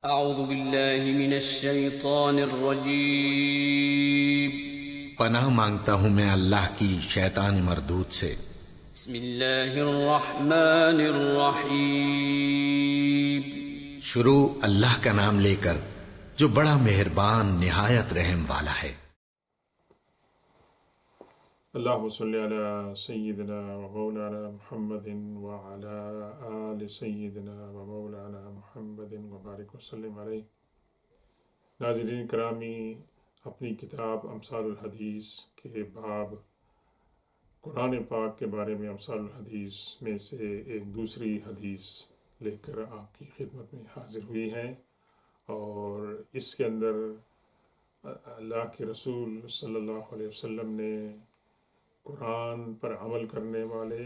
اعوذ باللہ من الشیطان الرجیم۔ پناہ مانگتا ہوں میں اللہ کی شیطان مردود سے۔ بسم اللہ الرحمن الرحیم۔ شروع اللہ کا نام لے کر جو بڑا مہربان نہایت رحم والا ہے۔ اللہم صلی علی سیدنا و مولانا محمد وعلی آل سیدنا و مولانا محمد وبارک وسلم علیہ۔ ناظرین کرامی، اپنی کتاب امثال الحدیث کے باب قرآن پاک کے بارے میں امثال الحدیث میں سے ایک دوسری حدیث لے کر آپ کی خدمت میں حاضر ہوئی ہیں، اور اس کے اندر اللہ کے رسول صلی اللہ علیہ وسلم نے قرآن پر عمل کرنے والے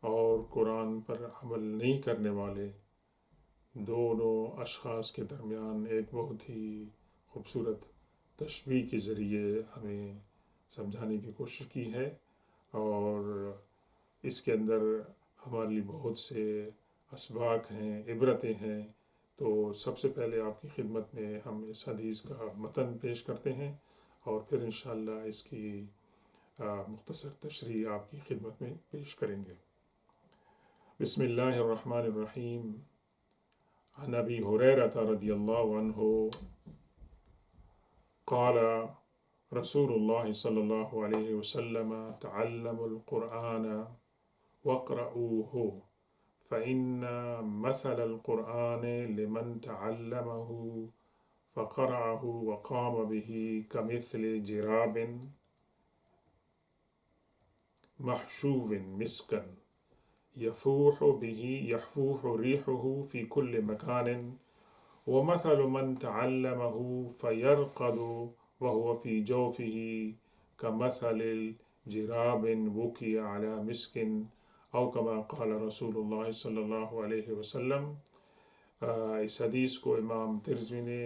اور قرآن پر عمل نہیں کرنے والے دونوں اشخاص کے درمیان ایک بہت ہی خوبصورت تشبیہ کے ذریعے ہمیں سمجھانے کی کوشش کی ہے، اور اس کے اندر ہمارے لیے بہت سے اسباق ہیں، عبرتیں ہیں۔ تو سب سے پہلے آپ کی خدمت میں ہم اس حدیث کا متن پیش کرتے ہیں، اور پھر انشاءاللہ اس کی مختصر تشریح آپ کی خدمت میں پیش کریں گے۔ بسم اللہ الرحمن الرحیم۔ عن ابی ہریرہ رضی اللہ عنہ قال رسول اللہ صلی اللہ علیہ وسلم تعلموا القرآن واقرؤوه فإن مثل القرآن لمن تعلمه فقرأه وقام به كمثل جراب محشو مسكا يفوح ريحه في كل مكان، ومثل من تعلمه فيرقد وهو في جوفه كمثل الجراب وكي على مسك، او كما قال رسول اللہ صلی اللہ علیہ وسلم۔ اس حدیث کو امام ترمذی نے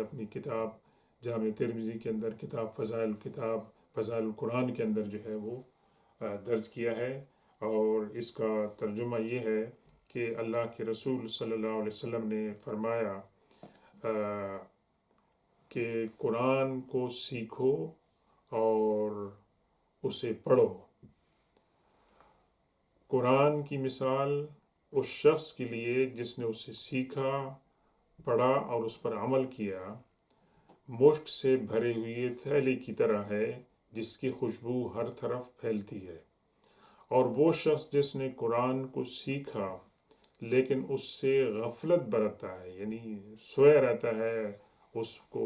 اپنی کتاب جامع ترمذی کے اندر کتاب فضائل القرآن کے اندر جو ہے وہ درج کیا ہے، اور اس کا ترجمہ یہ ہے کہ اللہ کے رسول صلی اللہ علیہ وسلم نے فرمایا کہ قرآن کو سیکھو اور اسے پڑھو۔ قرآن کی مثال اس شخص کے لیے جس نے اسے سیکھا، پڑھا اور اس پر عمل کیا، مشک سے بھرے ہوئے تھیلی کی طرح ہے جس کی خوشبو ہر طرف پھیلتی ہے۔ اور وہ شخص جس نے قرآن کو سیکھا لیکن اس سے غفلت برتا ہے، یعنی سویا رہتا ہے، اس کو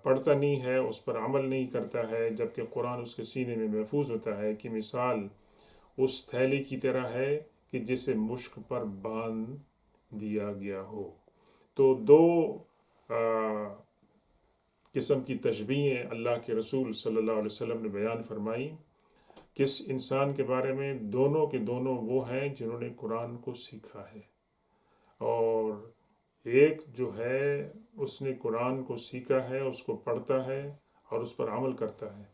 پڑھتا نہیں ہے، اس پر عمل نہیں کرتا ہے جبکہ قرآن اس کے سینے میں محفوظ ہوتا ہے، کہ مثال اس تھیلی کی طرح ہے کہ جسے مشک پر باندھ دیا گیا ہو۔ تو دو قسم کی تشبیہیں اللہ کے رسول صلی اللہ علیہ وسلم نے بیان فرمائی۔ کس انسان کے بارے میں؟ دونوں کے دونوں وہ ہیں جنہوں نے قرآن کو سیکھا ہے، اور ایک جو ہے اس نے قرآن کو سیکھا ہے، اس کو پڑھتا ہے اور اس پر عمل کرتا ہے،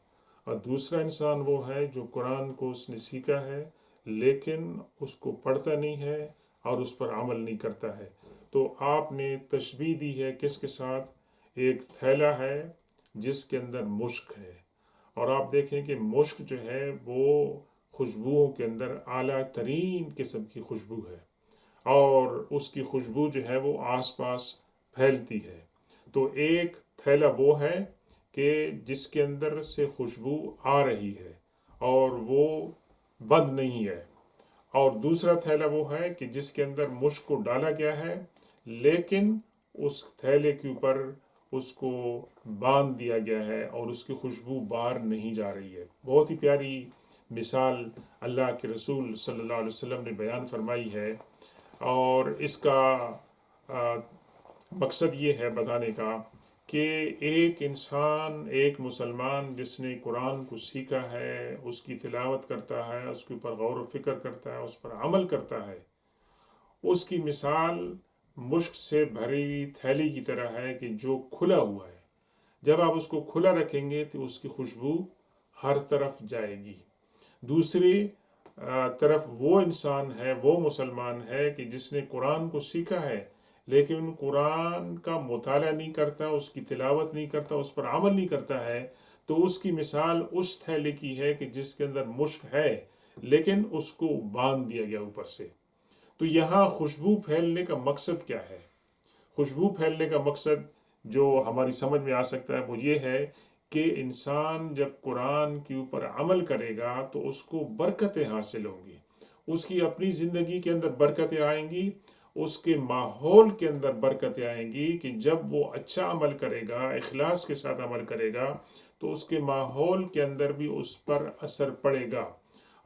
اور دوسرا انسان وہ ہے جو قرآن کو اس نے سیکھا ہے لیکن اس کو پڑھتا نہیں ہے اور اس پر عمل نہیں کرتا ہے۔ تو آپ نے تشبیہ دی ہے کس کے ساتھ؟ ایک تھیلا ہے جس کے اندر مشک ہے، اور آپ دیکھیں کہ مشک جو ہے وہ خوشبوؤں کے اندر اعلیٰ ترین قسم کی خوشبو ہے، اور اس کی خوشبو جو ہے وہ آس پاس پھیلتی ہے۔ تو ایک تھیلا وہ ہے کہ جس کے اندر سے خوشبو آ رہی ہے اور وہ بند نہیں ہے، اور دوسرا تھیلا وہ ہے کہ جس کے اندر مشک کو ڈالا گیا ہے لیکن اس تھیلے کے اوپر اس کو باندھ دیا گیا ہے اور اس کی خوشبو باہر نہیں جا رہی ہے۔ بہت ہی پیاری مثال اللہ کے رسول صلی اللہ علیہ وسلم نے بیان فرمائی ہے، اور اس کا مقصد یہ ہے بتانے کا کہ ایک انسان، ایک مسلمان جس نے قرآن کو سیکھا ہے، اس کی تلاوت کرتا ہے، اس کے اوپر غور و فکر کرتا ہے، اس پر عمل کرتا ہے، اس کی مثال مشک سے بھری ہوئی تھیلی کی طرح ہے کہ جو کھلا ہوا ہے۔ جب آپ اس کو کھلا رکھیں گے تو اس کی خوشبو ہر طرف جائے گی۔ دوسری طرف وہ انسان ہے، وہ مسلمان ہے کہ جس نے قرآن کو سیکھا ہے لیکن قرآن کا مطالعہ نہیں کرتا، اس کی تلاوت نہیں کرتا، اس پر عمل نہیں کرتا ہے، تو اس کی مثال اس تھیلے کی ہے کہ جس کے اندر مشک ہے لیکن اس کو باندھ دیا گیا اوپر سے۔ تو یہاں خوشبو پھیلنے کا مقصد کیا ہے؟ خوشبو پھیلنے کا مقصد جو ہماری سمجھ میں آ سکتا ہے وہ یہ ہے کہ انسان جب قرآن کے اوپر عمل کرے گا تو اس کو برکتیں حاصل ہوں گی، اس کی اپنی زندگی کے اندر برکتیں آئیں گی، اس کے ماحول کے اندر برکتیں آئیں گی کہ جب وہ اچھا عمل کرے گا، اخلاص کے ساتھ عمل کرے گا تو اس کے ماحول کے اندر بھی اس پر اثر پڑے گا۔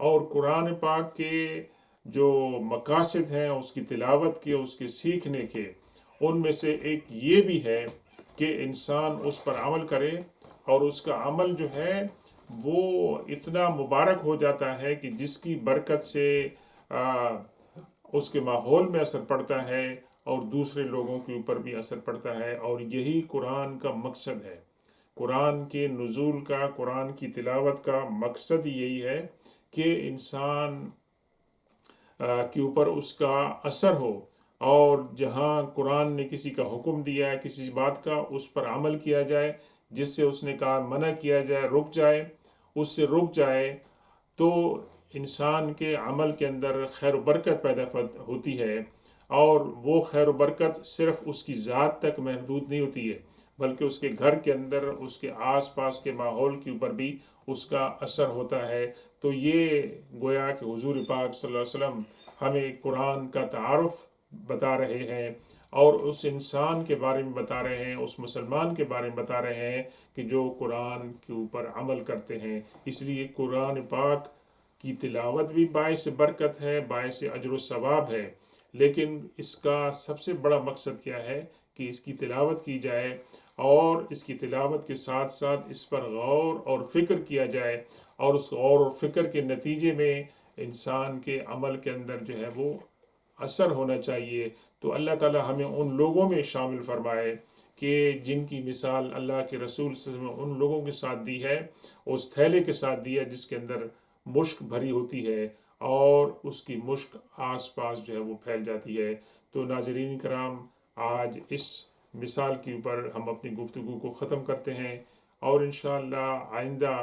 اور قرآن پاک کے جو مقاصد ہیں اس کی تلاوت کے، اس کے سیکھنے کے، ان میں سے ایک یہ بھی ہے کہ انسان اس پر عمل کرے، اور اس کا عمل جو ہے وہ اتنا مبارک ہو جاتا ہے کہ جس کی برکت سے اس کے ماحول میں اثر پڑتا ہے اور دوسرے لوگوں کے اوپر بھی اثر پڑتا ہے۔ اور یہی قرآن کا مقصد ہے، قرآن کے نزول کا، قرآن کی تلاوت کا مقصد یہی ہے کہ انسان کے اوپر اس کا اثر ہو، اور جہاں قرآن نے کسی کا حکم دیا ہے کسی بات کا، اس پر عمل کیا جائے، جس سے اس نے کہا منع کیا جائے، رک جائے، اس سے رک جائے، تو انسان کے عمل کے اندر خیر و برکت پیدا ہوتی ہے۔ اور وہ خیر و برکت صرف اس کی ذات تک محدود نہیں ہوتی ہے، بلکہ اس کے گھر کے اندر، اس کے آس پاس کے ماحول کے اوپر بھی اس کا اثر ہوتا ہے۔ تو یہ گویا کہ حضور پاک صلی اللہ علیہ وسلم ہمیں قرآن کا تعارف بتا رہے ہیں، اور اس انسان کے بارے میں بتا رہے ہیں، اس مسلمان کے بارے میں بتا رہے ہیں کہ جو قرآن کے اوپر عمل کرتے ہیں۔ اس لیے قرآن پاک کی تلاوت بھی باعث برکت ہے، باعث اجر و ثواب ہے، لیکن اس کا سب سے بڑا مقصد کیا ہے کہ اس کی تلاوت کی جائے، اور اس کی تلاوت کے ساتھ ساتھ اس پر غور اور فکر کیا جائے، اور اس غور اور فکر کے نتیجے میں انسان کے عمل کے اندر جو ہے وہ اثر ہونا چاہیے۔ تو اللہ تعالی ہمیں ان لوگوں میں شامل فرمائے کہ جن کی مثال اللہ کے رسول صلی اللہ علیہ وسلم ان لوگوں کے ساتھ دی ہے، اس تھیلے کے ساتھ دی ہے جس کے اندر مشک بھری ہوتی ہے، اور اس کی مشک آس پاس جو ہے وہ پھیل جاتی ہے۔ تو ناظرین کرام، آج اس مثال کے اوپر ہم اپنی گفتگو کو ختم کرتے ہیں، اور انشاءاللہ آئندہ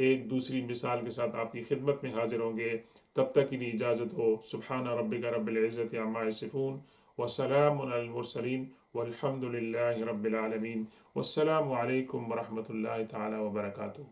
ایک دوسری مثال کے ساتھ آپ کی خدمت میں حاضر ہوں گے۔ تب تک کے لیے اجازت ہو۔ سبحان ربک رب العزت عما یصفون وسلام علی المرسلین والحمد للہ رب العالمین، والسلام علیکم ورحمۃ اللہ تعالی وبرکاتہ۔